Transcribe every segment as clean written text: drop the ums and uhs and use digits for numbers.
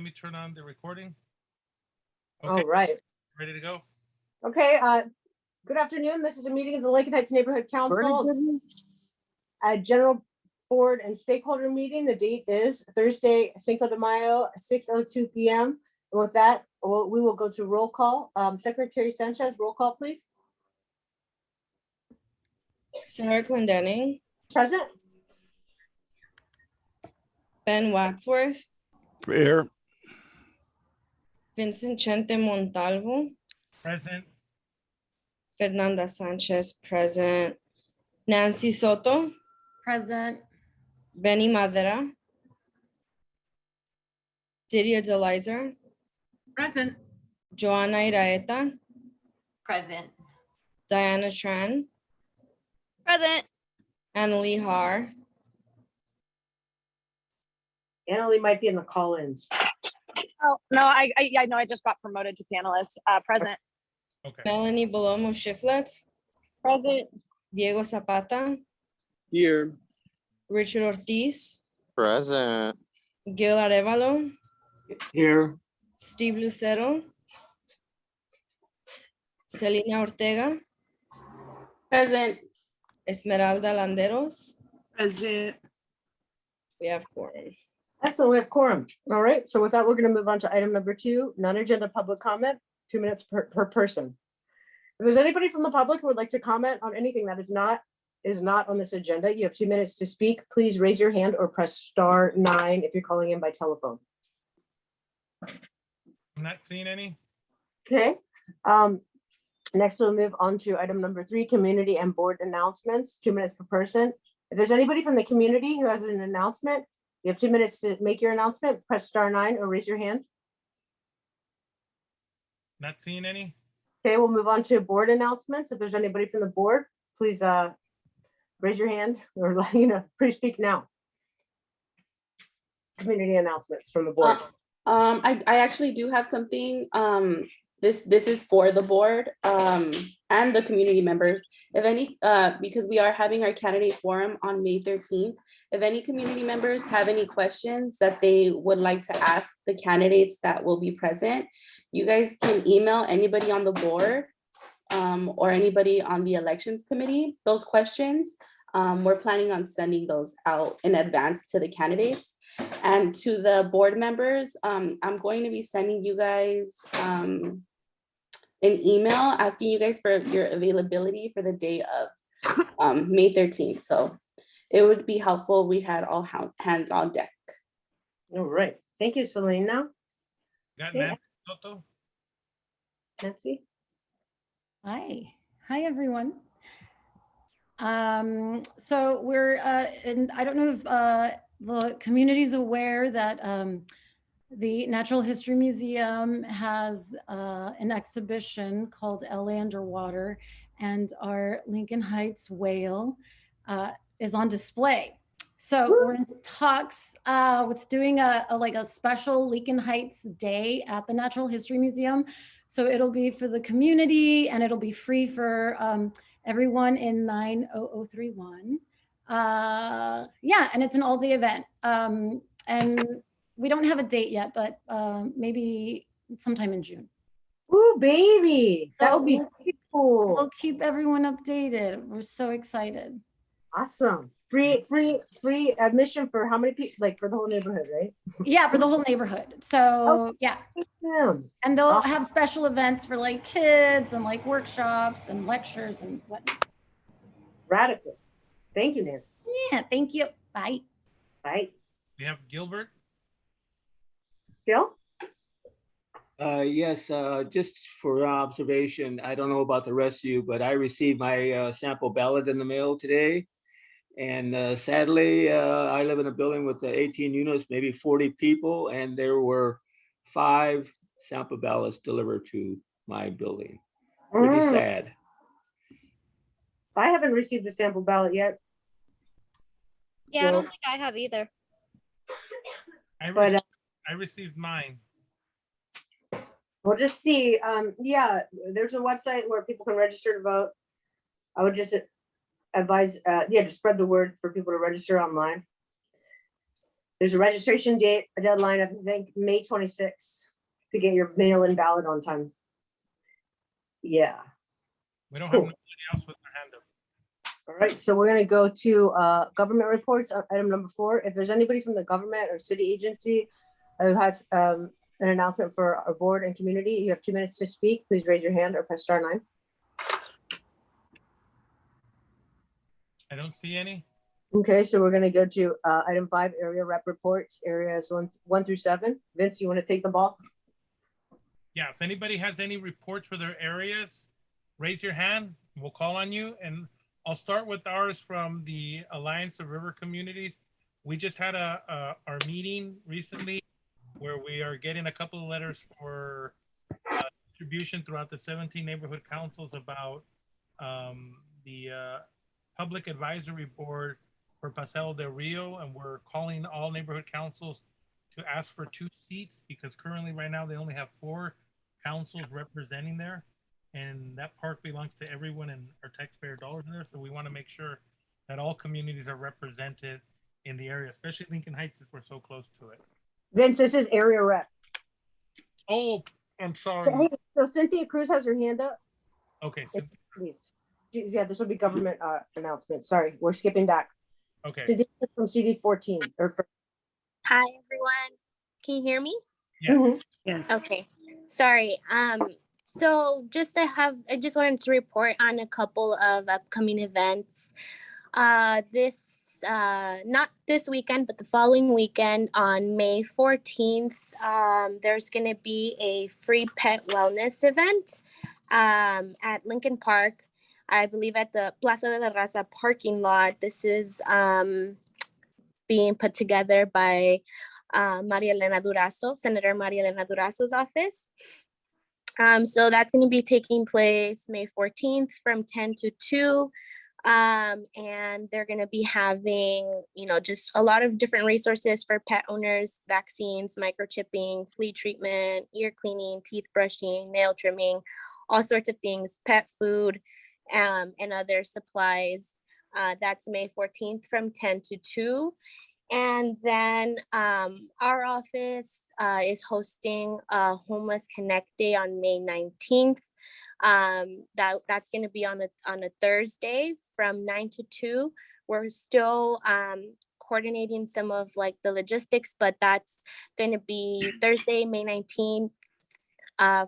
Let me turn on the recording. Okay. All right. Ready to go? Okay. Good afternoon. This is a meeting of the Lincoln Heights Neighborhood Council. A general board and stakeholder meeting. The date is Thursday, Cinco de Mayo, 6:02 p.m. And with that, we will go to roll call. Secretary Sanchez, roll call, please. Senator Clendenning. Present. Ben Wadsworth. Here. Vincent Chente Montalvo. Present. Fernanda Sanchez, present. Nancy Soto. Present. Benny Madera. Didier Delizer. Present. Joanna Iraeta. Present. Diana Tran. Present. Annalie Har. Annalie might be in the call-ins. Oh, no, I know I just got promoted to panelist. Present. Okay. Melanie Bolomo Shiflett. Present. Diego Zapata. Here. Richard Ortiz. Present. Gil Arevalo. Here. Steve Lucero. Selena Ortega. Present. Esmeralda Landeros. Present. We have quorum. Excellent, we have quorum. All right, so with that, we're going to move on to item number 2, non-agenda public comment, 2 minutes per person. If there's anybody from the public who would like to comment on anything that is not on this agenda, you have 2 minutes to speak. Please raise your hand or press *9 if you're calling in by telephone. I'm not seeing any. Okay. Next, we'll move on to item number 3, community and board announcements, 2 minutes per person. If there's anybody from the community who has an announcement, you have 2 minutes to make your announcement. Press *9 or raise your hand. Not seeing any. Okay, we'll move on to board announcements. If there's anybody from the board, please raise your hand or please speak now. Community announcements from the board. I actually do have something. This is for the board and the community members. If any, because we are having our candidate forum on May 13th. If any community members have any questions that they would like to ask the candidates that will be present, you guys can email anybody on the board or anybody on the elections committee those questions. We're planning on sending those out in advance to the candidates. And to the board members, I'm going to be sending you guys an email asking you guys for your availability for the day of May 13th. So it would be helpful. We had all hands on deck. All right. Thank you, Selena. Got Okay. Nancy Soto. Nancy. Hi everyone. So we're and I don't know if the community is aware that the Natural History Museum has an exhibition called L.A. Underwater, and our Lincoln Heights whale is on display. So we're in talks with doing a special Lincoln Heights Day at the Natural History Museum. So it'll be for the community and it'll be free for everyone in 90031. Yeah, and it's an all-day event. And we don't have a date yet, but maybe sometime in June. Ooh, baby, that would be cool. We'll keep everyone updated. We're so excited. Awesome. Free admission for how many people? Like for the whole neighborhood, right? Yeah, for the whole neighborhood. So yeah. And they'll have special events for like kids and like workshops and lectures and whatnot. Radical. Thank you, Nancy. Yeah, thank you. Bye. Bye. We have Gilbert. Bill? Yes, just for observation, I don't know about the rest of you, but I received my sample ballot in the mail today. And sadly, I live in a building with 18 units, maybe 40 people, and there were 5 sample ballots delivered to my building. Pretty sad. I haven't received a sample ballot yet. Yeah, I don't think I have either. I received mine. We'll just see. Yeah, there's a website where people can register to vote. I would just advise, to spread the word for people to register online. There's a registration date, a deadline of, I think, May 26th to get your mail-in ballot on time. Yeah. We don't Cool. have nobody else with their hand up. All right, so we're gonna go to government reports, item number 4. If there's anybody from the government or city agency who has an announcement for our board and community, you have 2 minutes to speak. Please raise your hand or press *9. I don't see any. Okay, so we're gonna go to item 5, area rep reports, areas 1 through 7. Vince, you want to take the ball? Yeah, if anybody has any reports for their areas, raise your hand. We'll call on you. And I'll start with ours from the Alliance of River Communities. We just had our meeting recently where we are getting a couple of letters for distribution throughout the 17 neighborhood councils about the Public Advisory Board for Paseo del Rio. And we're calling all neighborhood councils to ask for 2 seats because currently right now they only have 4 councils representing there. And that park belongs to everyone and our taxpayer dollars in there. So we want to make sure that all communities are represented in the area, especially Lincoln Heights, since we're so close to it. Vince, this is area rep. Oh, I'm sorry. Hey, so Cynthia Cruz has her hand up. Okay, so, Please. Yeah, this will be government announcements. Sorry, we're skipping back. okay. Cynthia from CD 14 or for, Hi, everyone. Can you hear me? Yes. Mhm. Yes. Okay. Sorry. So I just wanted to report on a couple of upcoming events. Not this weekend, but the following weekend on May 14th, there's going to be a free pet wellness event at Lincoln Park, I believe at the Plaza de la Raza parking lot. This is being put together by Maria Elena Durazo, Senator Maria Elena Durazo's office. So that's going to be taking place May 14th from 10 to 2. And they're going to be having, just a lot of different resources for pet owners, vaccines, microchipping, flea treatment, ear cleaning, teeth brushing, nail trimming, all sorts of things, pet food, and other supplies. That's May 14th from 10 to 2. And then our office is hosting a Homeless Connect Day on May 19th. That's going to be on a Thursday from 9 to 2. We're still coordinating some of like the logistics, but that's going to be Thursday, May 19th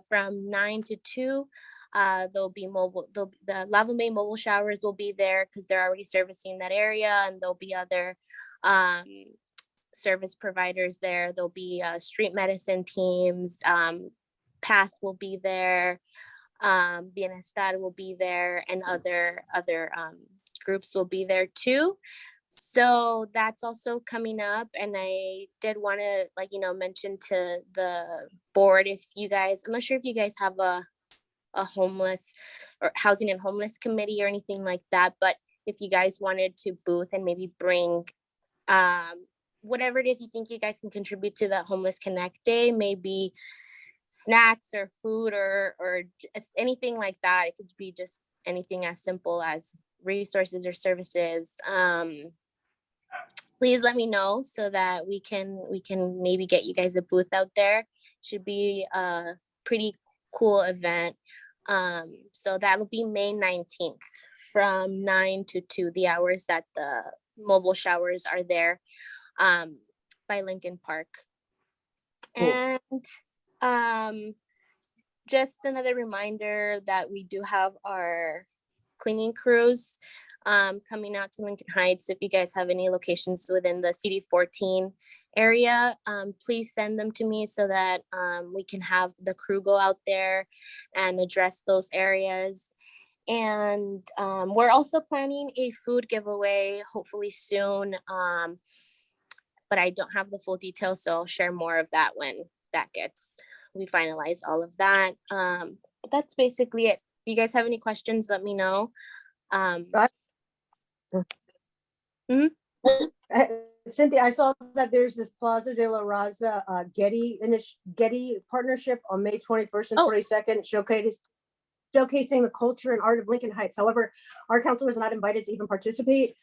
from 9 to 2. There'll be the Lava May mobile showers will be there because they're already servicing that area, and there'll be other service providers there. There'll be street medicine teams, PATH will be there, Bienestar will be there, and other groups will be there too. So that's also coming up, and I did want to mention to the board, if you guys, I'm not sure if you guys have a homeless or housing and homeless committee or anything like that, but if you guys wanted to booth and maybe bring whatever it is you think you guys can contribute to the Homeless Connect Day, maybe snacks or food or just anything like that. It could be just anything as simple as resources or services. Please let me know so that we can maybe get you guys a booth out there. Should be a pretty cool event. So that'll be May 19th from 9 to 2, the hours that the mobile showers are there by Lincoln Park. Cool. And just another reminder that we do have our cleaning crews coming out to Lincoln Heights. If you guys have any locations within the CD14 area, please send them to me so that we can have the crew go out there and address those areas. And we're also planning a food giveaway hopefully soon, but I don't have the full details, so I'll share more of that when we finalize all of that. But that's basically it. If you guys have any questions, let me know. Cynthia, I saw that there's this Plaza de la Raza Getty partnership on May 21st and 22nd, showcasing the culture and art of Lincoln Heights. However, our council was not invited to even participate.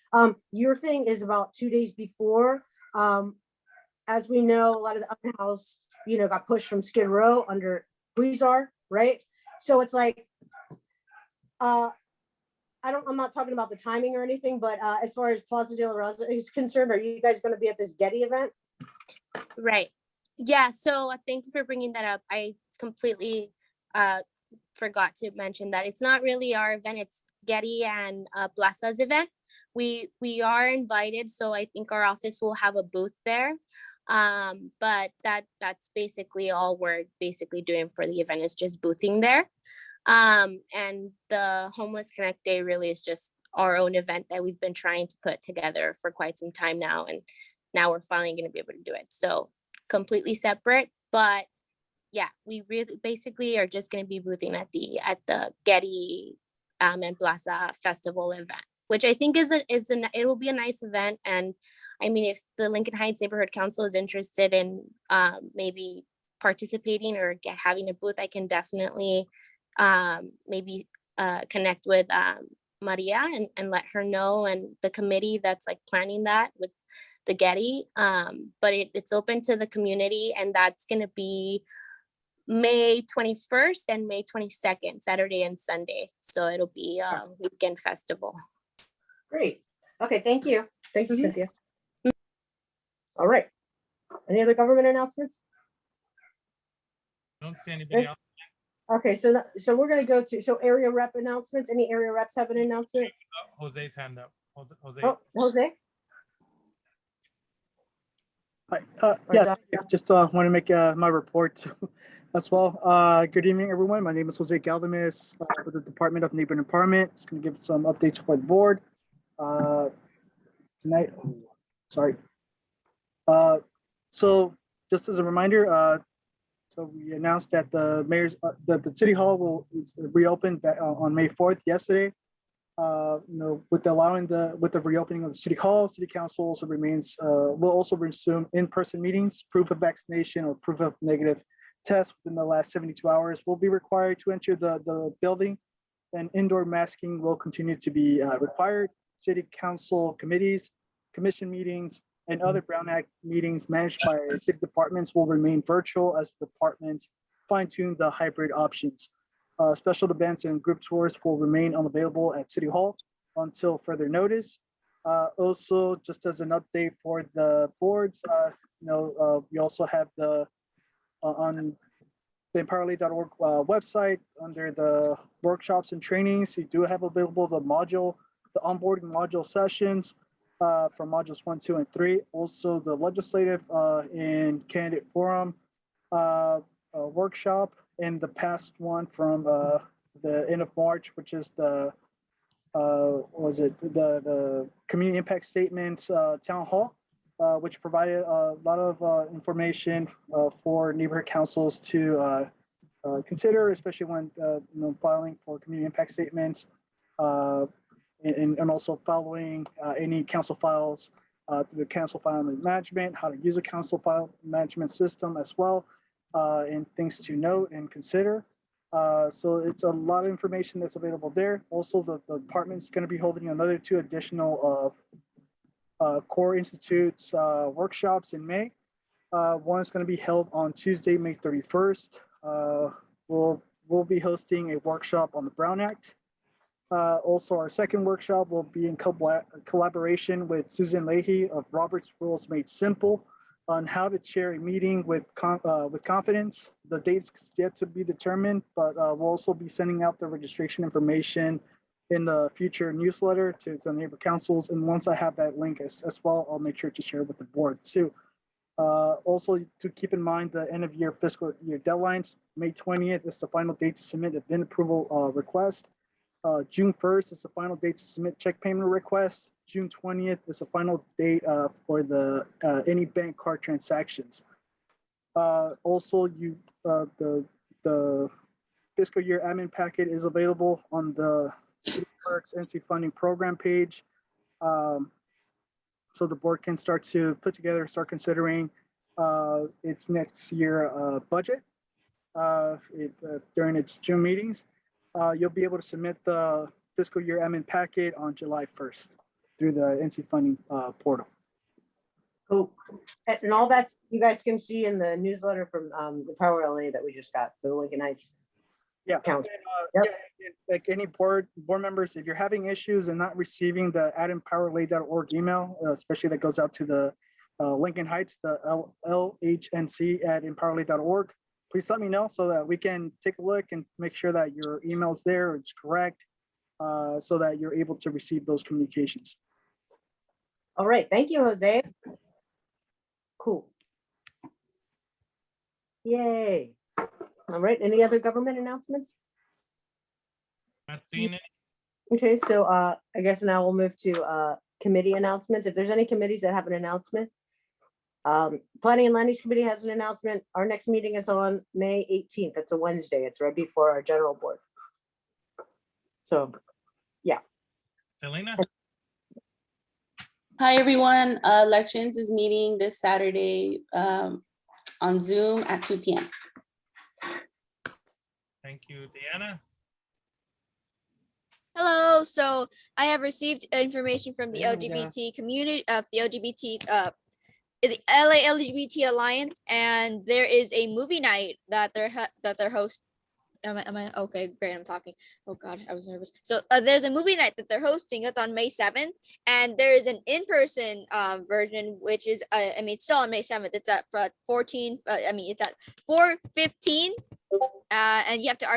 Your thing is about 2 days before. as we know, a lot of the open house, got pushed from Skid Row under Huizar, right? So it's like, I'm not talking about the timing or anything, but as far as Plaza de la Raza is concerned, are you guys going to be at this Getty event? Right. Yeah. So thank you for bringing that up. I completely forgot to mention that it's not really our event. It's Getty and Plaza's event. We are invited, so I think our office will have a booth there. But that's basically all we're basically doing for the event is just boothing there. And the Homeless Connect Day really is just our own event that we've been trying to put together for quite some time now. And now we're finally going to be able to do it. So completely separate, but yeah, we really basically are just going to be boothing at the Getty and Plaza Festival event, which I think it will be a nice event. And I mean, if the Lincoln Heights Neighborhood Council is interested in maybe participating or having a booth, I can definitely maybe connect with Maria and let her know, and the committee that's like planning that with the Getty. But it's open to the community, and that's going to be May 21st and May 22nd, Saturday and Sunday. So it'll be a weekend festival. Great. Okay, thank you. Thank you, Cynthia. All right. Any other government announcements? Don't see anybody else. Okay, so we're going to go to area rep announcements. Any area reps have an announcement? Jose's hand up. Jose. Oh, Jose. Yeah, just want to make my report as well. Good evening, everyone. My name is Jose Galdames with the Department of Neighborhood Empowerment. Just going to give some updates for the board tonight. Sorry. So just as a reminder, so we announced that the mayor's the city hall will reopen on May 4th, yesterday. With the reopening of the city hall, city council also will also resume in-person meetings. Proof of vaccination or proof of negative test within the last 72 hours will be required to enter the building, and indoor masking will continue to be required. City council committees, commission meetings, and other Brown Act meetings managed by city departments will remain virtual as departments fine-tune the hybrid options. Special events and group tours will remain unavailable at City Hall until further notice. Also, just as an update for the boards, we also have on the empowerly.org website under the workshops and trainings, you do have available the onboarding module sessions from modules 1, 2, and 3. Also, the legislative and candidate forum workshop, and the past one from the end of March, which is the community impact statements town hall, which provided a lot of information for neighborhood councils to consider, especially when filing for community impact statements, and also following any council files through the council file management, how to use a council file management system as well. And things to note and consider. So it's a lot of information that's available there. Also, the department's going to be holding another 2 additional core institutes workshops in May. One is going to be held on Tuesday, May 31st. We'll be hosting a workshop on the Brown Act. Also, our second workshop will be in collaboration with Susan Leahy of Robert's Rules Made Simple, on how to chair a meeting with confidence. The dates yet to be determined, but we'll also be sending out the registration information in the future newsletter to neighbor councils. And once I have that link as well, I'll make sure to share it with the board too. Also, to keep in mind the end of year fiscal year deadlines, May 20th is the final date to submit a VIN approval request. June 1st is the final date to submit check payment requests. June 20th is the final date for the any bank card transactions. Also, the fiscal year admin packet is available on the LHNC funding program page. So the board can start considering its next year budget during its June meetings. You'll be able to submit the fiscal year admin packet on July 1st through the NC funding portal. Cool. And all that's, you guys can see in the newsletter from the Power LA that we just got, the Lincoln Heights. Yeah. Count. Yeah, like any board members, if you're having issues and not receiving the addempowerlay.org email, especially that goes out to the Lincoln Heights, the LHNC at empowerlay.org, please let me know so that we can take a look and make sure that your email's there, it's correct, so that you're able to receive those communications. All right, thank you, Jose. Cool. Yay. All right, any other government announcements? Not seeing it. Okay, so I guess now we'll move to committee announcements. If there's any committees that have an announcement. Planning and Land Use Committee has an announcement. Our next meeting is on May 18th. It's a Wednesday. It's right before our general board. So, yeah. Selena? Hi, everyone. Elections is meeting this Saturday on Zoom at 2 p.m. Thank you. Diana? Hello. So I have received information from the There we go. LGBT community of the the LA LGBT Alliance, and there is a movie night that they're hosting. Am I okay? Great, I'm talking. Oh God, I was nervous. So there's a movie night that they're hosting. It's on May 7th, and there is an in-person version, which is I mean, it's still on May 7th. It's at 14. It's at 4:15, and you have to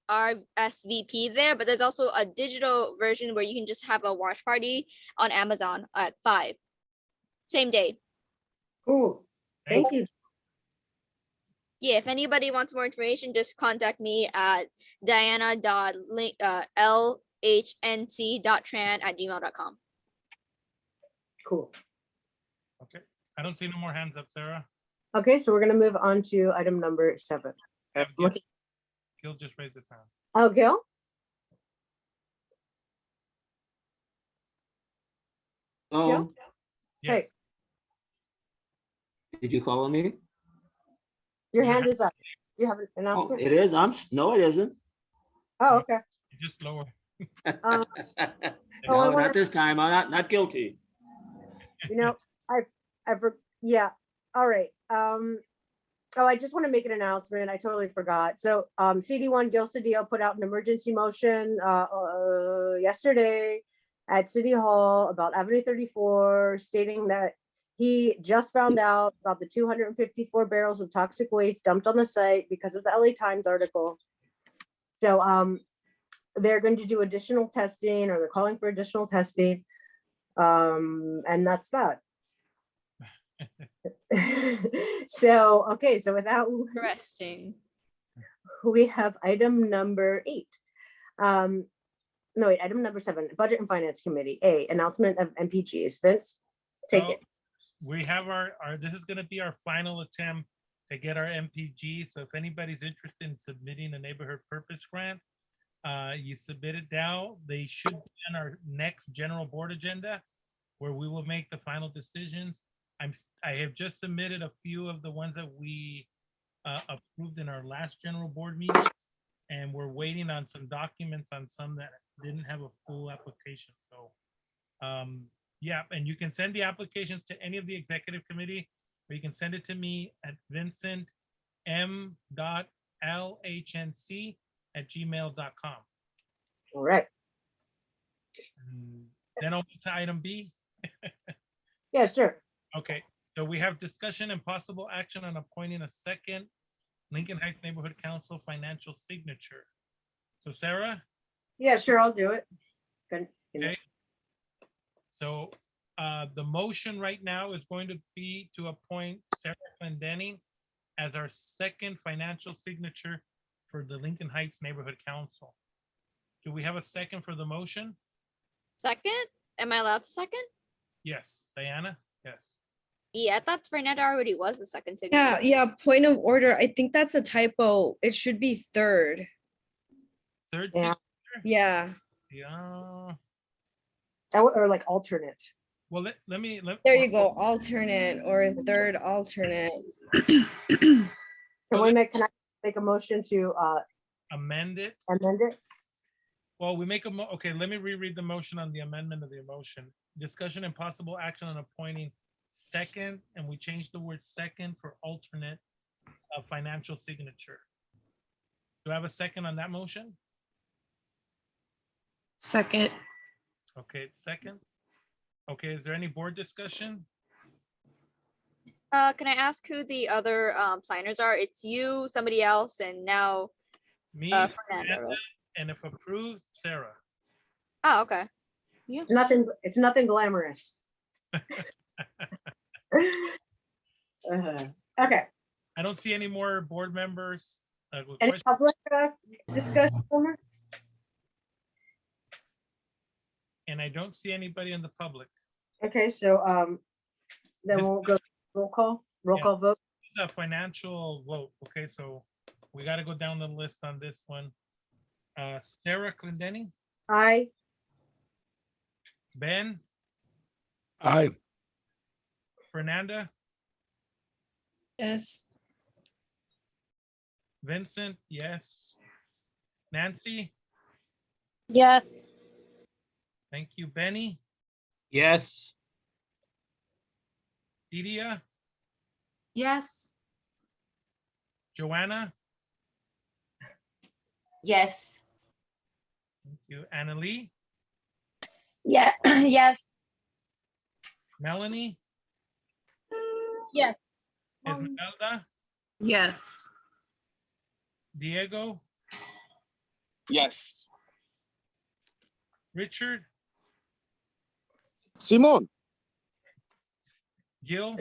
RSVP there. But there's also a digital version where you can just have a watch party on Amazon at 5. Same day. Cool. Thank you. Yeah, if anybody wants more information, just contact me at diana.lhnc.tran@gmail.com. Cool. Okay. I don't see no more hands up, Sarah. Okay, so we're gonna move on to item number 7. Gil just raised his hand. Oh, Gil? Oh, Hey. Yes. did you call on me? Your Your hand is up. You have an Oh, announcement? it is. No, it isn't. Oh, okay. Just lower. Oh, No, I wanted- not this time. I'm not guilty. You know, yeah, all right. I just want to make an announcement. I totally forgot. So CD1 Gil Cedillo put out an emergency motion yesterday at City Hall about Avenue 34, stating that he just found out about the 254 barrels of toxic waste dumped on the site because of the LA Times article. So they're going to do additional testing, or they're calling for additional testing. And that's that. So, okay, so without, Interesting. we have item number 8. No, wait, item number 7, Budget and Finance Committee. A, announcement of MPGs. Vince, take So it. we have our this is going to be our final attempt to get our MPG. So if anybody's interested in submitting a neighborhood purpose grant, you submit it now. They should be on our next general board agenda, where we will make the final decisions. I have just submitted a few of the ones that we approved in our last general board meeting, and we're waiting on some documents on some that didn't have a full application. So yeah, and you can send the applications to any of the executive committee, or you can send it to me at vincent.m.lhnc@gmail.com. All right. Then I'll move to item B. Yeah, sure. Okay, so we have discussion and possible action on appointing a second Lincoln Heights Neighborhood Council financial signature. So Sarah? Yeah, sure, I'll do it. Good. Okay. So the motion right now is going to be to appoint Sarah Clendenning as our second financial signature for the Lincoln Heights Neighborhood Council. Do we have a second for the motion? Second? Am I allowed to second? Yes. Diana? Yes. Yeah, I thought Fernanda already was the second signature. Yeah, point of order. I think that's a typo. It should be third. Third Yeah. signature? Yeah. Yeah. Or like alternate. Well, let me. There you go. Alternate or third alternate. Can I make a motion to amend it. amend it? Well, we make okay, let me reread the motion on the amendment of the motion. Discussion and possible action on appointing second, and we changed the word second for alternate financial signature. Do I have a second on that motion? Second. Okay, second. Okay, is there any board discussion? Can I ask who the other signers are? It's you, somebody else, and now Me, Fernanda, Fernanda, right? and if approved, Sarah. Oh, okay. It's nothing glamorous. Okay, I don't see any more board members. With any questions. public discussion? And I don't see anybody in the public. Okay, so then This- we'll go roll call Yeah. vote. This is a financial vote. Okay, so we got to go down the list on this one. Sarah Clendenny, Aye. Ben, Aye. Fernanda, Yes. Vincent, yes. Nancy, Yes. thank you. Benny, Yes. Didia, Yes. Joanna, Yes. thank you. Annalee, Yeah. Yes. Melanie, Yes. Esmeralda, Yes. Diego, Yes. Richard, Simon. Gil,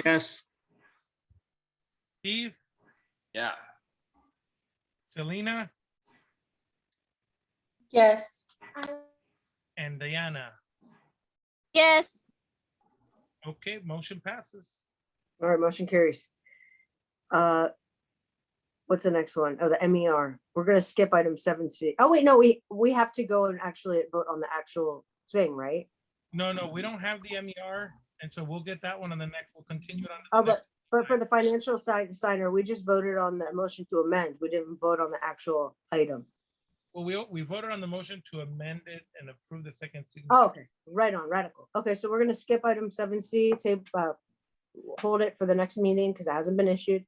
Yes. Steve, Yeah. Selena, Yes. and Diana. yes. Okay, motion passes. All right, motion carries. What's the next one? Oh, the MER. We're gonna skip item 7C. Oh, wait, no, we have to go and actually vote on the actual thing, right? No, we don't have the MER, and so we'll get that one on the next. We'll continue it on. Oh, but for the financial signer, we just voted on the motion to amend. We didn't vote on the actual item. Well, we voted on the motion to amend it and approve the second signature. Oh, okay, right on, radical. Okay, so we're gonna skip item 7C, hold it for the next meeting because it hasn't been issued.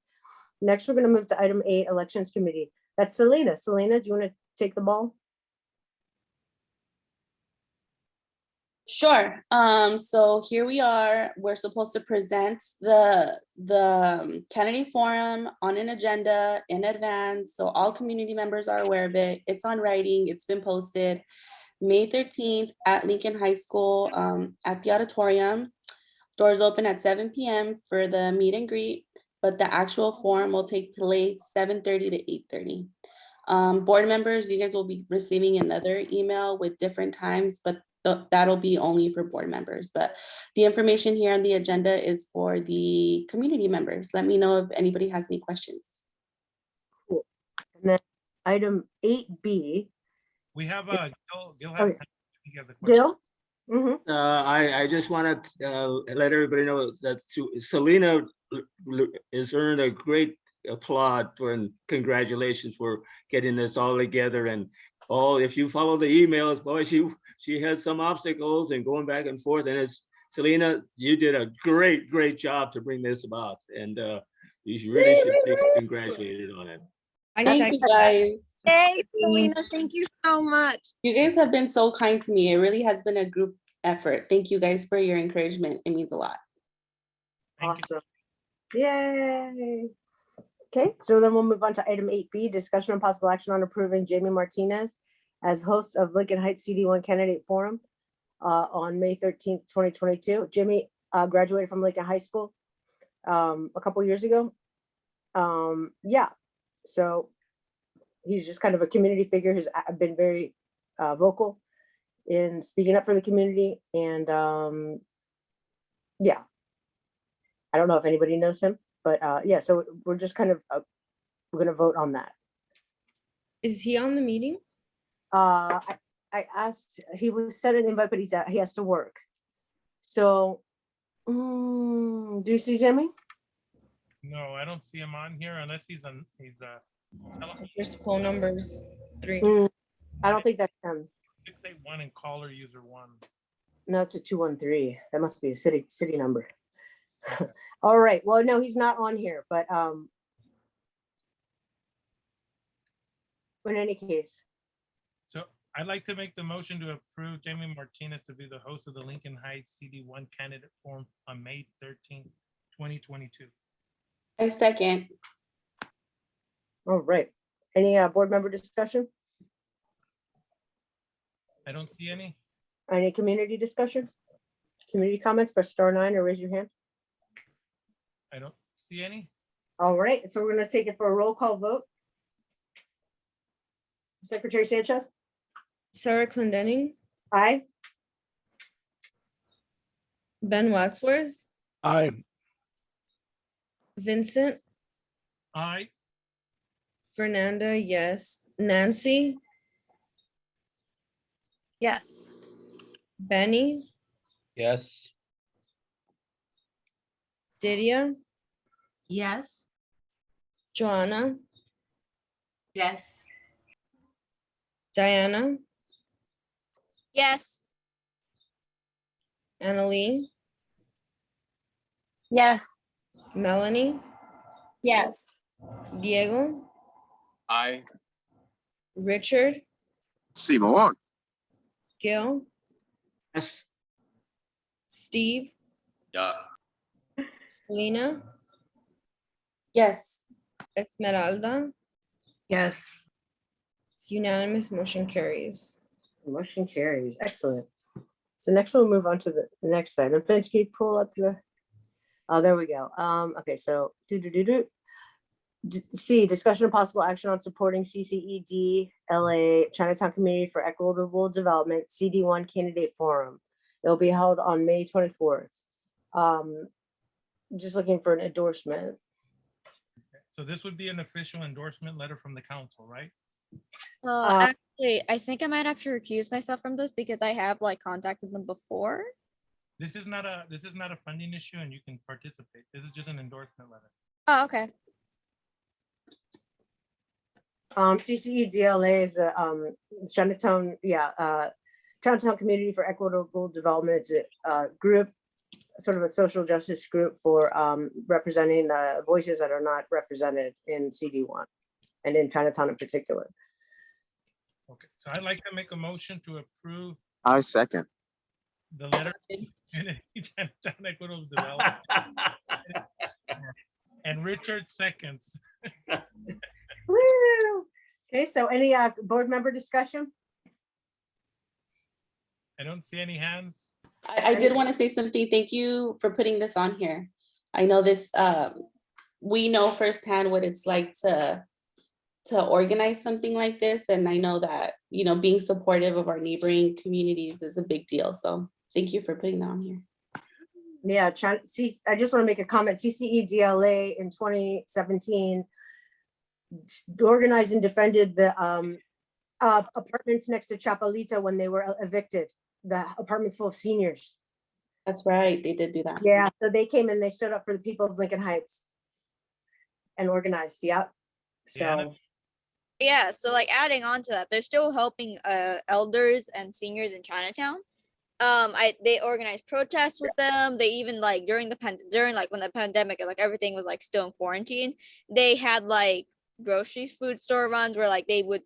Next, we're gonna move to item 8, elections committee. That's Selena. Selena, do you want to take the ball? Sure. So here we are. We're supposed to present the candidate forum on an agenda in advance. So all community members are aware of it. It's on writing. It's been posted May 13th at Lincoln High School at the Auditorium. Doors open at 7 p.m. for the meet and greet, but the actual forum will take place 7:30 to 8:30. Board members, you guys will be receiving another email with different times, but that'll be only for board members. But the information here on the agenda is for the community members. Let me know if anybody has any questions. Cool. And then item 8B, We have Gil Okay. has, he has a question. Jill? Mm-hmm. I just want to let everybody know that Selena has earned a great applaud and congratulations for getting this all together. And if you follow the emails, boy, she had some obstacles and going back and forth. And Selena, you did a great job to bring this about. And you really should be congratulated on it. Thank you guys. Hey, Selena, thank you so much. You guys have been so kind to me. It really has been a group effort. Thank you guys for your encouragement. It means a lot. Thank you. Awesome. Yay. Okay, so then we'll move on to item 8B, discussion on possible action on approving Jaime Martinez as host of Lincoln Heights CD1 Candidate Forum on May 13th, 2022. Jimmy graduated from Lincoln High School a couple years ago. Yeah, so he's just kind of a community figure who's been very vocal in speaking up for the community. And yeah, I don't know if anybody knows him, but yeah, so we're just kind of, we're gonna vote on that. Is he on the meeting? I asked, he was sent an invite, but he has to work. So, do you see Jimmy? No, I don't see him on here unless he's telephone There's phone numbers 3. I don't think that's him. 681 and caller user 1. No, it's a 213. That must be a city number. All right. Well, no, he's not on here, but in any case, So I'd like to make the motion to approve Jaime Martinez to be the host of the Lincoln Heights CD1 candidate forum on May 13th, 2022. I second. all right. Any board member discussion? I don't see any. Any community discussion? Community comments, press *9 or raise your hand. I don't see any. All right, so we're gonna take it for a roll call vote. Secretary Sanchez? Sarah Clendenning, Aye. Ben Wadsworth, Aye. Vincent, Aye. Fernanda, yes. Nancy, Yes. Benny, Yes. Didia, Yes. Joanna, Yes. Diana, Yes. Annalee, Yes. Melanie, Yes. Diego, Aye. Richard, Simón. Gil, Yes. Steve, Yeah. Selena, Yes. Esmeralda. Yes. It's unanimous, motion carries. Motion carries. Excellent. So next we'll move on to the next item. Vince, can you pull up the, oh, there we go. Okay, so C, discussion of possible action on supporting CCED LA Chinatown Community for Equitable Development CD1 Candidate Forum. It'll be held on May 24th. Just looking for an endorsement. So this would be an official endorsement letter from the council, right? Actually, I think I might have to recuse myself from this because I have like contacted them before. This is not a funding issue and you can participate. This is just an endorsement letter. Oh, okay. CCEDLA is a Chinatown, Chinatown Community for Equitable Development. It's a group, sort of a social justice group for representing the voices that are not represented in CD1 and in Chinatown in particular. Okay, so I'd like to make a motion to approve I second. the letter Chinatown Equitable Development. And Richard seconds. Woo! Okay, so any board member discussion? I don't see any hands. I did want to say something. Thank you for putting this on here. I know this, we know firsthand what it's like to organize something like this. And I know that, you know, being supportive of our neighboring communities is a big deal. So thank you for putting that on here. Yeah, I just want to make a comment. CCEDLA in 2017 organized and defended the apartments next to Chapalita when they were evicted, the apartments full of seniors. That's right. They did do that. Yeah, so they came and they stood up for the people of Lincoln Heights and organized. Yeah. So Yeah, so like adding on to that, they're still helping elders and seniors in Chinatown. They organized protests with them. They even like during like when the pandemic and like everything was like still in quarantine, they had like grocery food store runs where like they would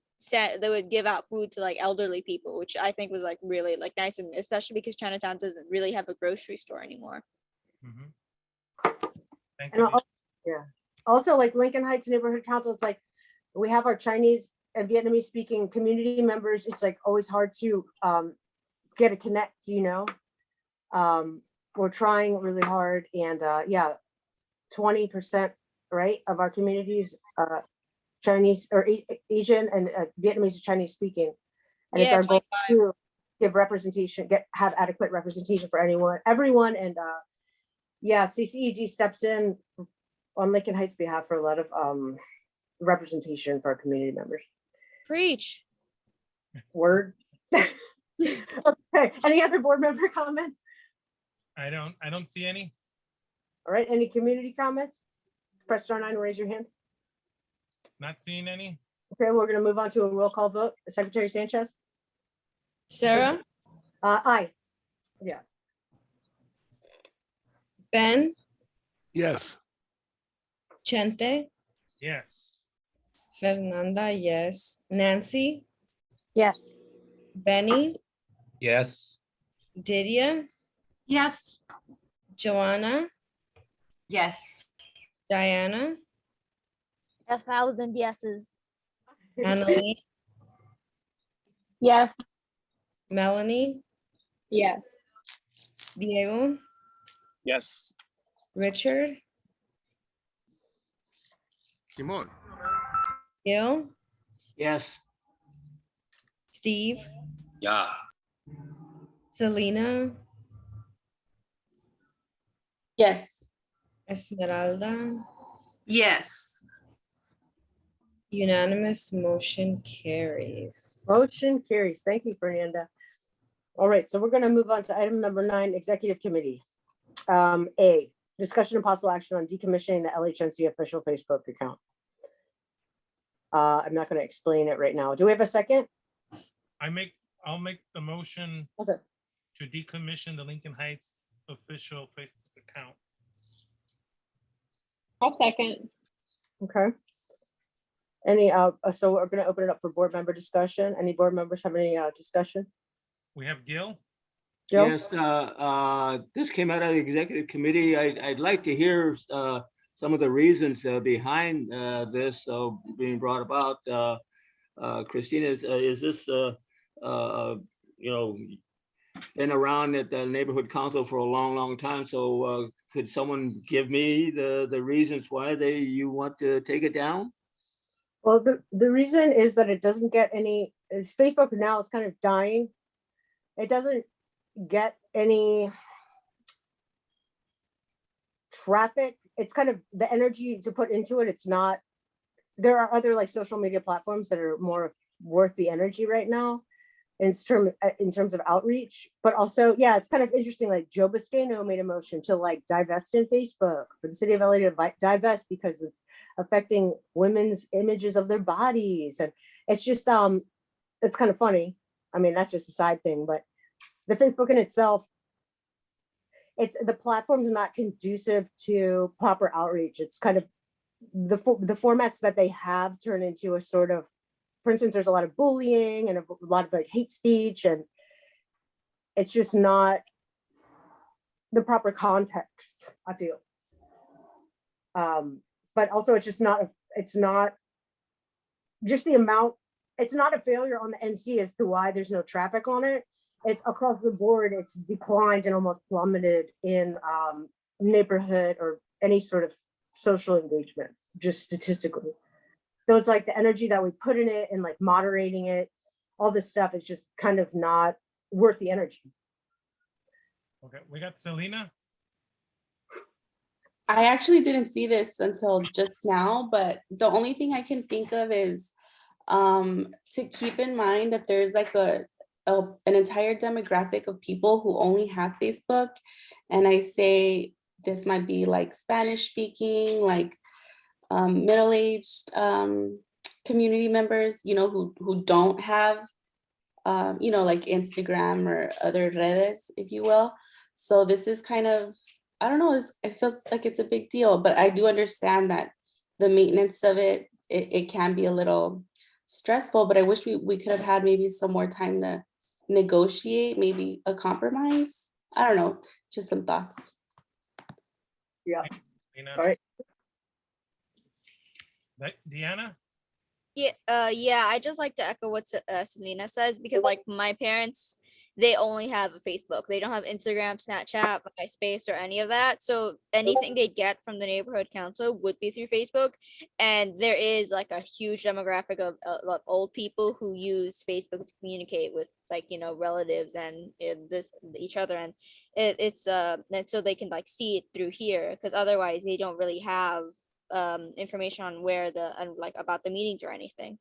give out food to like elderly people, which I think was like really like nice, and especially because Chinatown doesn't really have a grocery store anymore. Thank and you. yeah, also like Lincoln Heights Neighborhood Council, it's like we have our Chinese and Vietnamese speaking community members. It's like always hard to get a connect, you know. We're trying really hard, and 20% right of our communities Chinese or Asian and Vietnamese and Chinese speaking, and it's our goal to give representation, have adequate representation for everyone, and CCED steps in on Lincoln Heights behalf for a lot of representation for our community members. Preach. Word. Okay, any other board member comments? I don't see any. All right, any community comments? Press *9 and raise your hand. Not seeing any. Okay, we're gonna move on to a roll call vote. Secretary Sanchez? Sarah, Aye. Yeah. Ben, Yes. Chente, Yes. Fernanda, yes. Nancy, Yes. Benny, Yes. Didia, Yes. Joanna, Yes. Diana, 1,000 yeses. Annalie, Yes. Melanie, Yes. Diego, Yes. Richard, Simon. Gil, Yes. Steve, Yeah. Selena, Yes. Esmeralda. Yes. Unanimous motion carries. Motion carries. Thank you, Fernanda. All right, so we're going to move on to item number 9, Executive Committee. A, discussion and possible action on decommissioning the LHNC official Facebook account. I'm not going to explain it right now. Do we have a second? I'll make the motion Okay. to decommission the Lincoln Heights official Facebook account. I'll second. Okay. Any, so we're going to open it up for board member discussion. Any board members have any discussion? We have Gil. Joe? Yes, this came out of the executive committee. I'd like to hear some of the reasons behind this being brought about. Christina, is this, you know, been around at the neighborhood council for a long, long time. So could someone give me the reasons why you want to take it down? Well, the reason is that it doesn't get any, is Facebook now is kind of dying. It doesn't get any traffic. It's kind of the energy to put into it. It's not, there are other like social media platforms that are more worth the energy right now in terms of outreach, but also, yeah, it's kind of interesting. Like Joe Buscaino made a motion to like divest in Facebook for the city of LA to divest because it's affecting women's images of their bodies. And it's just, it's kind of funny. I mean, that's just a side thing, but the Facebook in itself, the platform's not conducive to proper outreach. It's kind of the formats that they have turn into a sort of, for instance, there's a lot of bullying and a lot of like hate speech, and it's just not the proper context, I feel. But also it's just not, it's not just the amount, it's not a failure on the NC as to why there's no traffic on it. It's across the board, it's declined and almost plummeted in neighborhood or any sort of social engagement, just statistically. So it's like the energy that we put in it and like moderating it, all this stuff is just kind of not worth the energy. Okay, we got Selena. I actually didn't see this until just now, but the only thing I can think of is to keep in mind that there's like an entire demographic of people who only have Facebook. And I say this might be like Spanish speaking, like middle-aged community members, you know, who don't have, you know, like Instagram or other redes, if you will. So this is kind of, I don't know, it feels like it's a big deal, but I do understand that the maintenance of it can be a little stressful, but I wish we could have had maybe some more time to negotiate, maybe a compromise. I don't know, just some thoughts. Yeah. Selena. All right. Deanna. Yeah, I just like to echo what Selena says, because like my parents, they only have a Facebook. They don't have Instagram, Snapchat, MySpace, or any of that. So anything they get from the neighborhood council would be through Facebook. And there is like a huge demographic of old people who use Facebook to communicate with, like, you know, relatives and each other, and it's and so they can like see it through here, because otherwise they don't really have information on where like about the meetings or anything.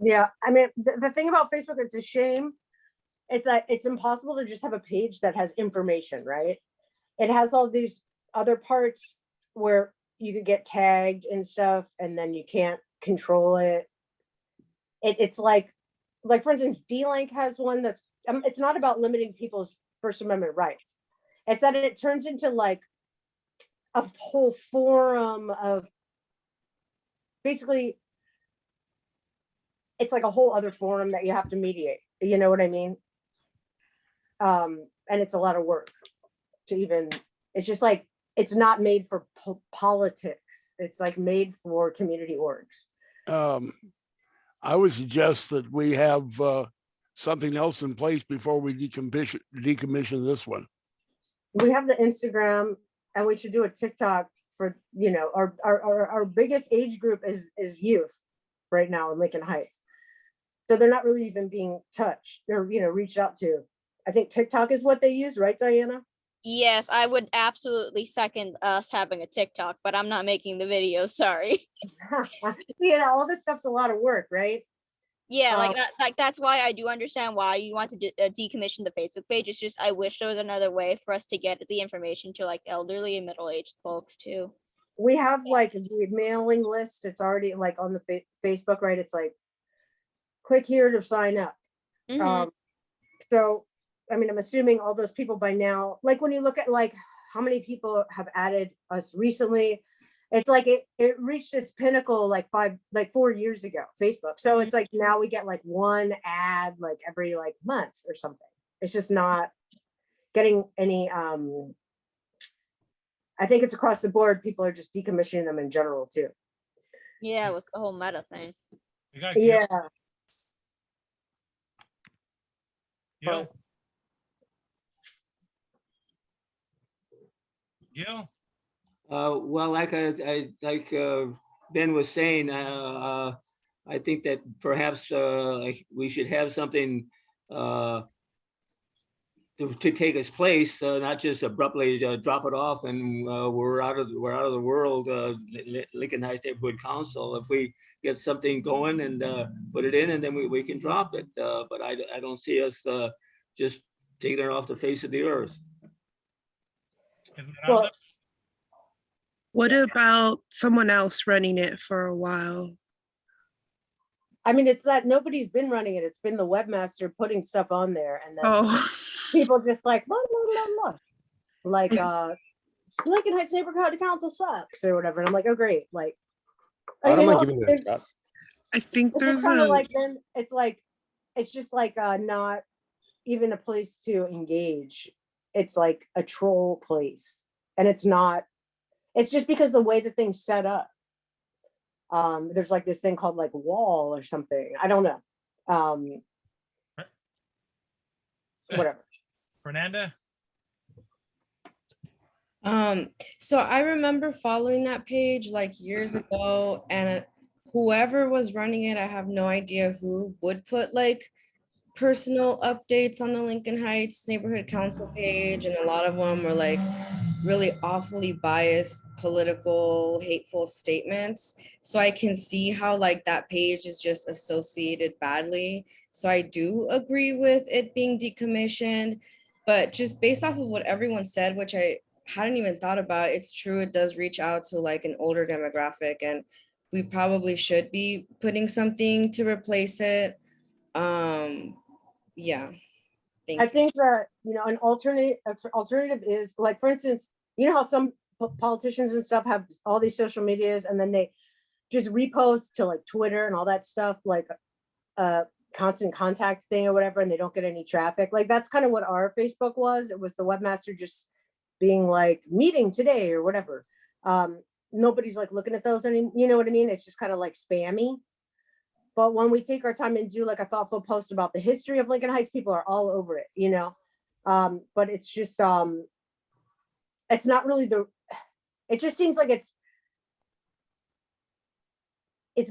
Yeah, I mean, the thing about Facebook, it's a shame. It's like, it's impossible to just have a page that has information, right? It has all these other parts where you could get tagged and stuff, and then you can't control it. It's like for instance, D-Link has one that's, it's not about limiting people's First Amendment rights. It's that it turns into like a whole forum of basically, it's like a whole other forum that you have to mediate. You know what I mean? And it's a lot of work to even, it's just like, it's not made for politics. It's like made for community orgs. I would suggest that we have something else in place before we decommission this one. We have the Instagram, and we should do a TikTok for, you know, our biggest age group is youth right now in Lincoln Heights. So they're not really even being touched. They're, you know, reached out to. I think TikTok is what they use, right, Diana? Yes, I would absolutely second us having a TikTok, but I'm not making the video. Sorry. You know, all this stuff's a lot of work, right? Yeah, like that's why I do understand why you want to decommission the Facebook page. It's just I wish there was another way for us to get the information to like elderly and middle-aged folks too. We have like the mailing list. It's already like on the Facebook, right? It's like, click here to sign up. So, I mean, I'm assuming all those people by now, like when you look at like how many people have added us recently, it's like it reached its pinnacle like 4 years ago, Facebook. So it's like now we get like one ad like every like month or something. It's just not getting any, I think it's across the board. People are just decommissioning them in general too. Yeah, with the whole meta thing. Yeah. Yeah. Yeah. Well, like Ben was saying, I think that perhaps we should have something to take its place, not just abruptly drop it off and we're out of the world. Lincoln Heights Neighborhood Council. If we get something going and put it in, and then we can drop it. But I don't see us just taking it off the face of the earth. Well, what about someone else running it for a while? I mean, it's that nobody's been running it. It's been the webmaster putting stuff on there, and then people just like, blah, blah, blah, blah. Like, Lincoln Heights Neighborhood Council sucks or whatever. And I'm like, oh, great. Like, I don't mind giving it a shot. I think there's kind of like, then it's like, it's just like not even a place to engage. It's like a troll place. And it's not, it's just because the way the thing's set up. There's like this thing called like wall or something. I don't know. Whatever. Fernanda? So I remember following that page like years ago, and whoever was running it, I have no idea who would put like personal updates on the Lincoln Heights Neighborhood Council page, and a lot of them were like really awfully biased, political, hateful statements. So I can see how like that page is just associated badly. So I do agree with it being decommissioned, but just based off of what everyone said, which I hadn't even thought about, it's true, it does reach out to like an older demographic, and we probably should be putting something to replace it. Yeah. I think that, you know, an alternative is like, for instance, you know how some politicians and stuff have all these social medias and then they just repost to like Twitter and all that stuff, like a constant contact thing or whatever, and they don't get any traffic. Like that's kind of what our Facebook was. It was the webmaster just being like meeting today or whatever. Nobody's like looking at those anymore. You know what I mean? It's just kind of like spammy. But when we take our time and do like a thoughtful post about the history of Lincoln Heights, people are all over it, you know? But it's just, it's not really it just seems like it's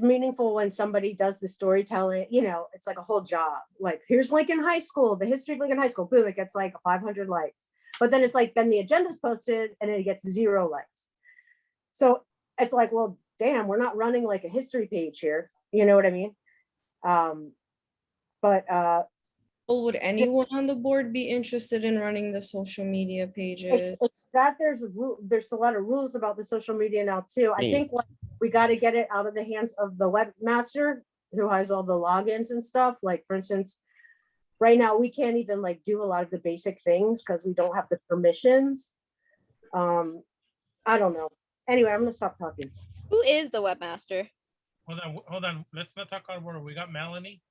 meaningful when somebody does the storytelling, you know, it's like a whole job. Like, here's Lincoln High School, the history of Lincoln High School, boom, it gets like 500 likes. But then it's like, then the agenda's posted and it gets 0 likes. So it's like, well, damn, we're not running like a history page here. You know what I mean? Well, would anyone on the board be interested in running the social media pages? It's that there's a lot of rules about the social media now too. I think like, we got to get it out of the hands of the webmaster who has all the logins and stuff. Like for instance, right now we can't even like do a lot of the basic things because we don't have the permissions. I don't know. Anyway, I'm gonna stop talking. Who is the webmaster? Hold on. Let's not talk out of order. We got Melanie.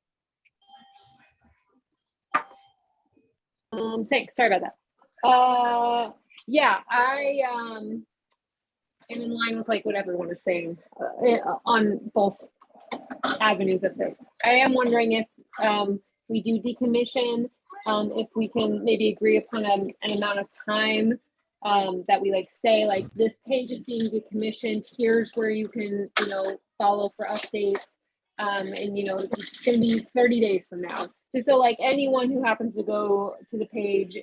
Thanks. Sorry about that. Yeah, I am in line with like what everyone is saying on both avenues of this. I am wondering if we do decommission, if we can maybe agree upon an amount of time that we like say like this page is being decommissioned. Here's where you can follow for updates, and it's going to be 30 days from now. Just so like anyone who happens to go to the page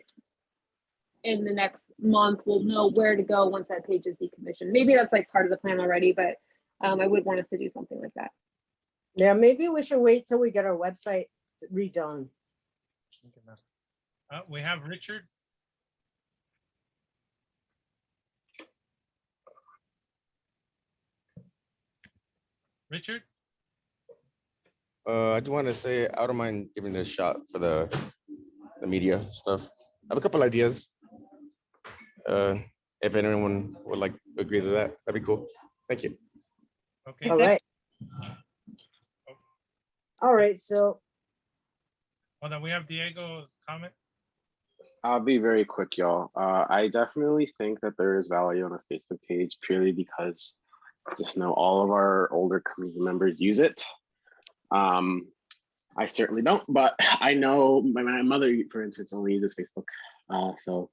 in the next month will know where to go once that page is decommissioned. Maybe that's like part of the plan already, but I would want us to do something like that. Yeah, maybe we should wait till we get our website redone. We have Richard. Richard? I just want to say I don't mind giving it a shot for the media stuff. I have a couple ideas. If anyone would like to agree to that, that'd be cool. Thank you. Okay. All right. All right, so. Hold on, we have Diego's comment. I'll be very quick, y'all. I definitely think that there is value on a Facebook page purely because just know all of our older community members use it. I certainly don't, but I know my mother, for instance, only uses Facebook. So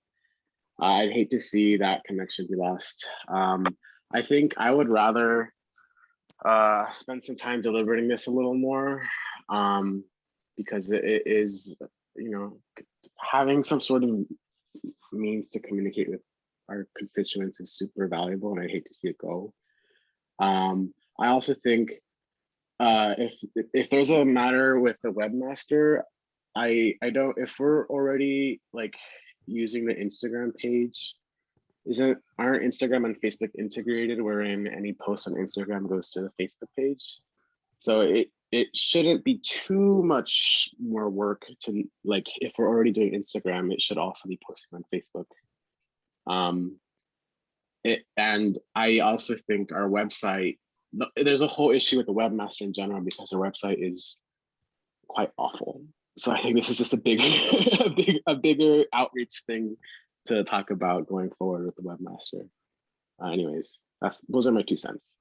I'd hate to see that connection be lost. I think I would rather spend some time deliberating this a little more because it is, having some sort of means to communicate with our constituents is super valuable, and I hate to see it go. I also think if there's a matter with the webmaster, I don't, if we're already like using the Instagram page, aren't Instagram and Facebook integrated wherein any post on Instagram goes to the Facebook page? So it shouldn't be too much more work to, like, if we're already doing Instagram, it should also be posting on Facebook. And I also think our website, there's a whole issue with the webmaster in general because our website is quite awful. So I think this is just a bigger outreach thing to talk about going forward with the webmaster. Anyways, those are my 2 cents.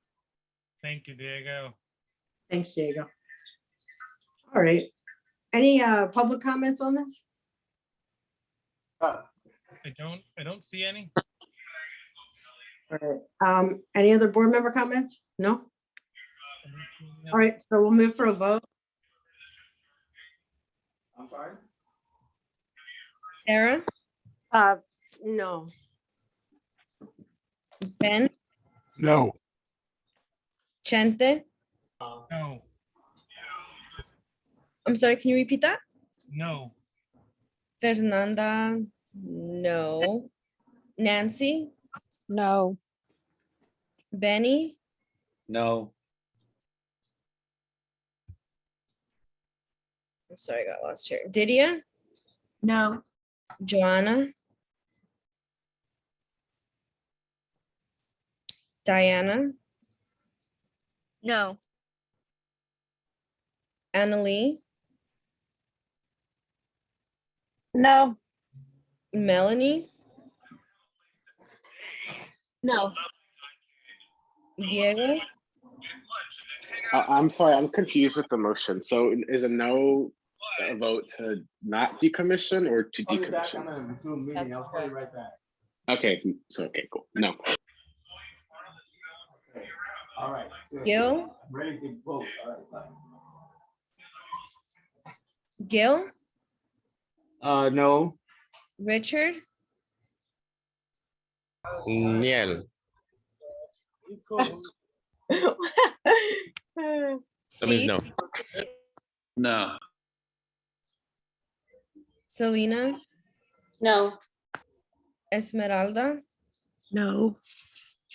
Thank you, Diego. Thanks, Diego. All right. Any public comments on this? I don't see any. All right. Any other board member comments? No? All right, so we'll move for a vote. I'm sorry? Sarah, No. Ben, No. Chente. No. I'm sorry, can you repeat that? No. Fernanda, no. Nancy, No. Benny, No. I'm sorry, I got lost here. Didia, No. Joanna, Diana, No. Annalee, No. Melanie, No. Diego. I'm sorry, I'm confused with the motion. So is a no a vote to not decommission or to decommission? That's correct. Right back. Okay, so okay, cool. No. All right. Good. Gil, Ready to vote. All right. Gil, No. Richard, Niel. That means Steve, no. No. Selena, No. Esmeralda, No.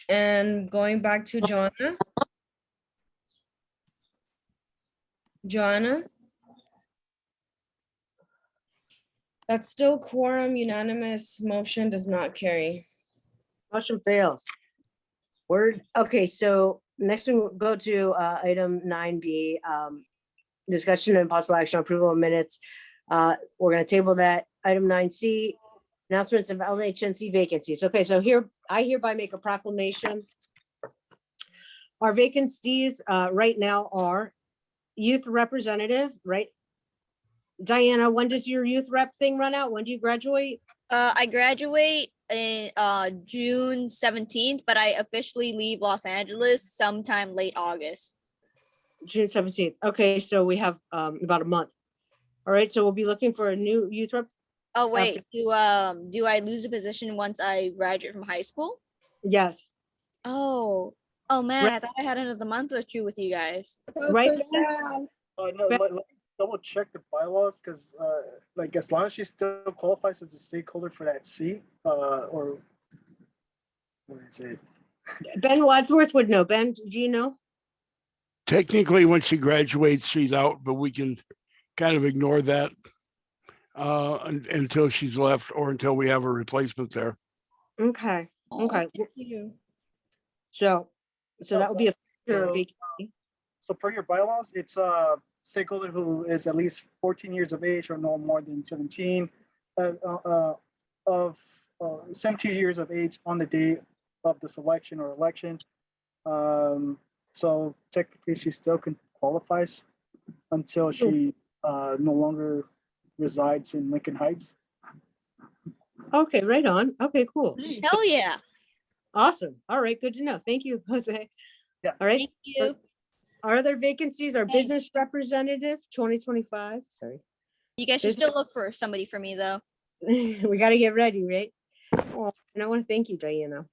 and going back to Joanna. Joanna, That's still quorum unanimous. Motion does not carry. Motion fails. Okay, so next we'll go to item 9B, discussion and possible action on approval of minutes. We're gonna table that. Item 9C, announcements of LHNC vacancies. Okay, so here, I hereby make a proclamation. Our vacancies right now are youth representative, right? Diana, when does your youth rep thing run out? When do you graduate? I graduate in June 17th, but I officially leave Los Angeles sometime late August. June 17th. Okay, so we have about a month. All right, so we'll be looking for a new youth rep. Oh wait, do I lose a position once I graduate from high school? Yes. Oh man, I thought I had another month with you guys. Right. No, let me double check the bylaws because like as long as she still qualifies as a stakeholder for that seat, or what is it? Ben Wadsworth would know. Ben, do you know? Technically, when she graduates, she's out, but we can kind of ignore that until she's left or until we have a replacement there. Okay. Okay. Thank you. So that would be a vacancy. So per your bylaws, it's a stakeholder who is at least 14 years of age or no more than 17 of 17 years of age on the date of the selection or election. So technically she still qualifies until she no longer resides in Lincoln Heights. Okay, right on. Okay, cool. Hell yeah. Awesome. All right, good to know. Thank you, Jose. Yeah. All right. Thank you. Our other vacancies are business representative 2025. Sorry. You guys should still look for somebody for me though. We got to get ready, right? Oh, and I want to thank you, Diana.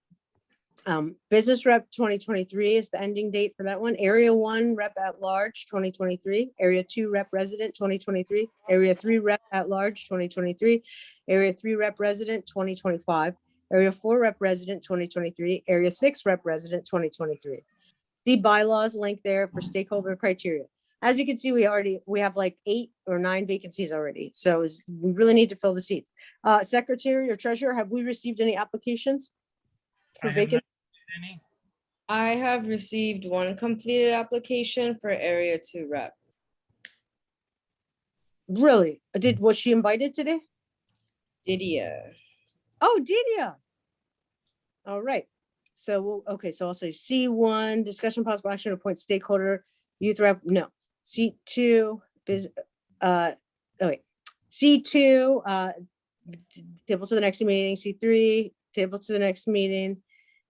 Business rep 2023 is the ending date for that one. Area 1 rep at large 2023. Area 2 rep resident 2023. Area 3 rep at large 2023. Area 3 rep resident 2025. Area 4 rep resident 2023. Area 6 rep resident 2023. See bylaws link there for stakeholder criteria. As you can see, we have like 8 or 9 vacancies already. So we really need to fill the seats. Secretary or treasurer, have we received any applications for vacancies? I have received one completed application for area 2 rep. Really? Was she invited today? Didia. Oh, Didia. All right. So okay, so I'll say C1, discussion possible action to appoint stakeholder, youth rep, no. C2, C2, table to the next meeting. C3, table to the next meeting.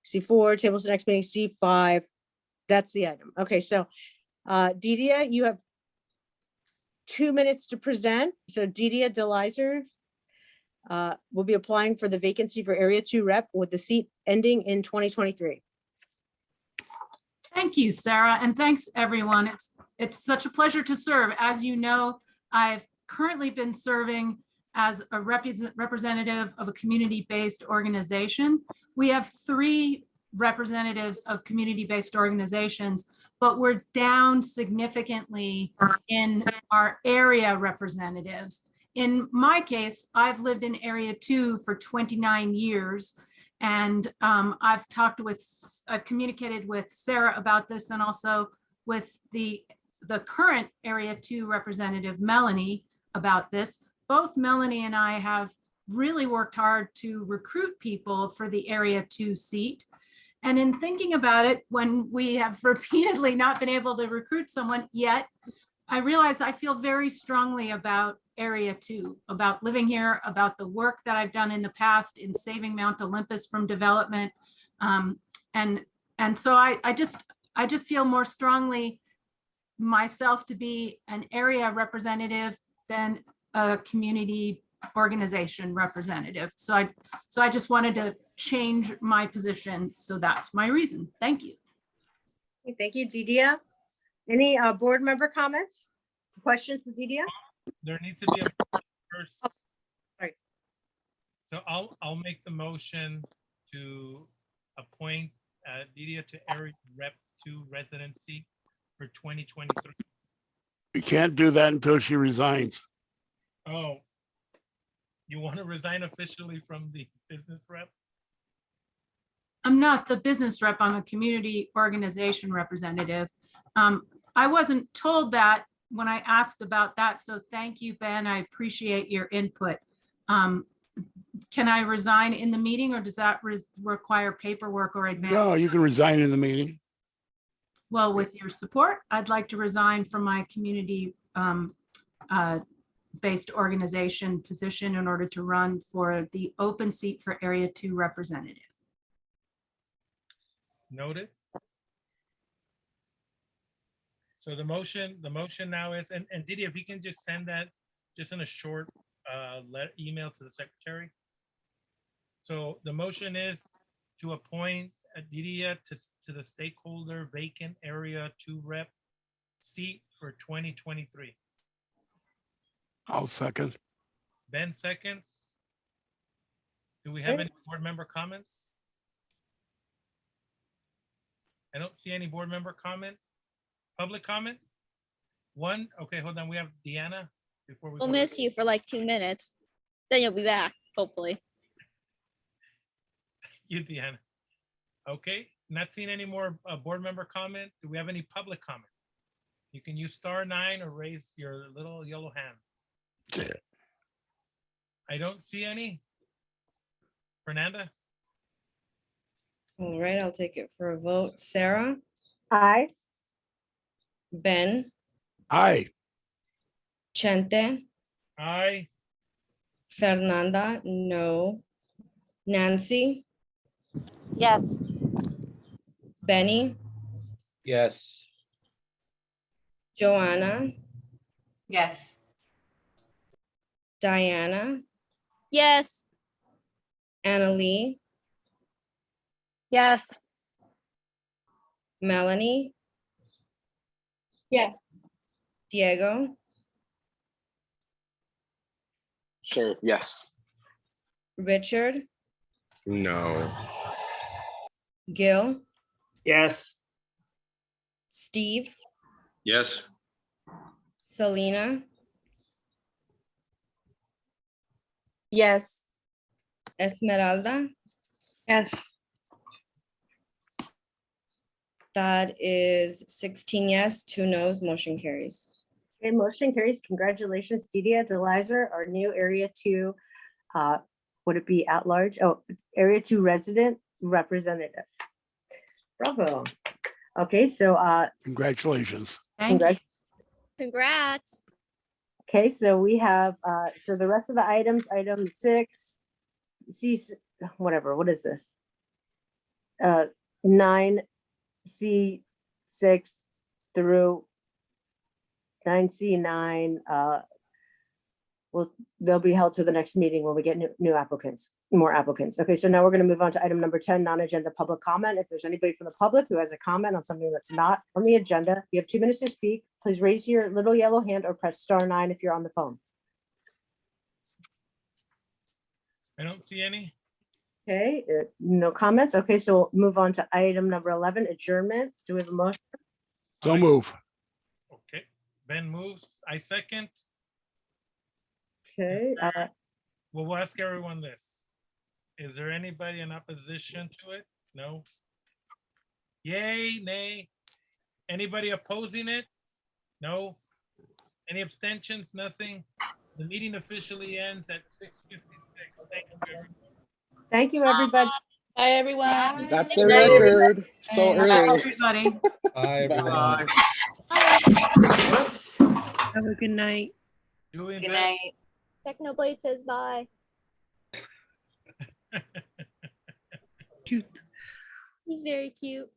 C4, table to the next meeting. C5, that's the item. Okay, so Didia, you have 2 minutes to present. So Didia DeLizer will be applying for the vacancy for area 2 rep with the seat ending in 2023. Thank you, Sarah, and thanks everyone. It's such a pleasure to serve. As you know, I've currently been serving as a representative of a community-based organization. We have 3 representatives of community-based organizations, but we're down significantly in our area representatives. In my case, I've lived in area 2 for 29 years. And I've communicated with Sarah about this and also with the current area 2 representative, Melanie, about this. Both Melanie and I have really worked hard to recruit people for the area 2 seat. And in thinking about it, when we have repeatedly not been able to recruit someone yet, I realize I feel very strongly about area 2, about living here, about the work that I've done in the past in saving Mount Olympus from development. And so I just feel more strongly myself to be an area representative than a community organization representative. So I just wanted to change my position. So that's my reason. Thank you. Thank you, Didia. Any board member comments? Questions for Didia? There needs to be a first. Right. So I'll make the motion to appoint Didia to area rep 2 residency for 2023. We can't do that until she resigns. Oh. You want to resign officially from the business rep? I'm not the business rep, I'm a community organization representative. I wasn't told that when I asked about that, so thank you, Ben. I appreciate your input. Can I resign in the meeting, or does that require paperwork or advance? No, you can resign in the meeting. Well, with your support, I'd like to resign from my community based organization position in order to run for the open seat for Area 2 representative. Noted. So the motion now is, and Didi, if you can just send that just in a short email to the secretary. So the motion is to appoint Didia to the stakeholder vacant area 2 rep seat for 2023. I'll second. Ben seconds. Do we have any board member comments? I don't see any board member comment. Public comment? One? Okay, hold on. We have Deanna before we We'll go. miss you for like 2 minutes. Then you'll be back, hopefully. You, Deanna. Okay, not seeing any more board member comment. Do we have any public comment? You can use *9 or raise your little yellow hand. I don't see any. Fernanda? All right, I'll take it for a vote. Sarah? Aye. Ben? Aye. Chente? Aye. Fernanda? No. Nancy? Yes. Benny? Yes. Joanna? Yes. Diana? Yes. Annalee? Yes. Melanie? Yes. Diego? Sure, yes. Richard? No. Gil? Yes. Steve? Yes. Selena? Yes. Esmeralda? Yes. That is 16 yes, 2 no's, motion carries. Okay, motion carries. Congratulations, Didia DeLizer, our new Area 2, would it be at large? Oh, Area 2 resident representative. Bravo. Okay, so Congratulations. Thank you. Congrats. Okay, so we have, so the rest of the items, item 6, whatever, what is this? 9, C6 through 9C9, they'll be held to the next meeting when we get new applicants, more applicants. Okay, so now we're going to move on to item number 10, non-agenda public comment. If there's anybody from the public who has a comment on something that's not on the agenda, you have 2 minutes to speak. Please raise your little yellow hand or press *9 if you're on the phone. I don't see any. Okay, no comments. Okay, so we'll move on to item number 11, adjournment. Do we have a motion? So move. Okay, Ben moves. I second. Okay. Well, we'll ask everyone this. Is there anybody in opposition to it? No? Yay, nay? Anybody opposing it? No? Any abstentions? Nothing? The meeting officially ends at 6:56. Thank you, everyone. Thank you, everybody. Bye, everyone. That's a record. So Bye, early. everybody. Bye, everyone. Bye. Whoops. Have a good night. Doing Good better. night. Technoblade says bye. Cute. He's very cute.